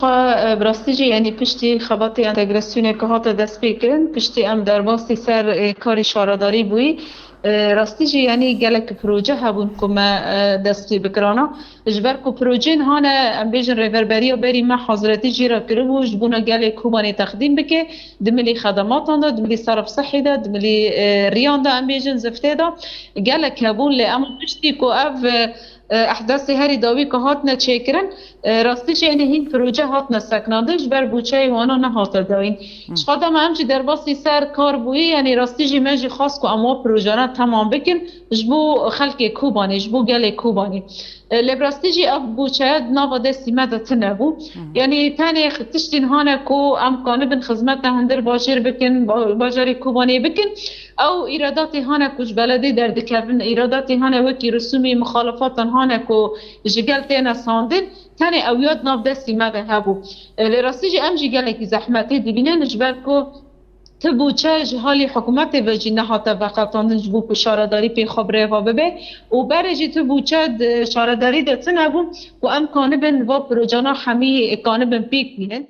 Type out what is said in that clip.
براستیجی یعنی پشتی خبات انتگراسیون که هات دست بیکن پشتی ام در واسطی سر کاری شارداری بوی راستیجی یعنی گلک پروژه هبون که ما دستی بکرانا جبر که پروژه هانه ام بیجن ریوربری و بری ما حضرتی جیرا کرو جبونا گلک کوبانی تقدیم بکه دملی خدمات آنده دملی صرف صحی ده دملی ریان ده ام بیجن زفته ده گلک هبون لی ام پشتی که اف احداث هری داوی که هات نچیکرن راستش یعنی این پروژه هات نسکناندش بر بوچه وانا نه هات داین شخدم همچی در باسی سر کار بویی یعنی راستیجی مجی خاص که اما پروژه نا تمام بکن جبو خلق کوبانی جبو گل کوبانی لبراستیجی اف بوچه ناوا دستی مدت نبو یعنی تاني تشتین هانه کو امکانه بن خدمت هندر باجر بکن باجری کوبانی بکن او ایراداتی هانه کج بلدی در دکبن ایراداتی هانه وکی رسومی مخالفات هانه کو جگل تینا ساندن تاني او یاد ناف دستی مده هبو لراستیجی ام جگل کی زحمتی دیبینه نجبر کو تبو چه جهالی حکومت و جنها توقعتان جبو پشارداری پی خبره و ببه و برجی تبو چه شارداری دتن ابو و امکانه بن و پروژانا همی امکانه بن پیک بینن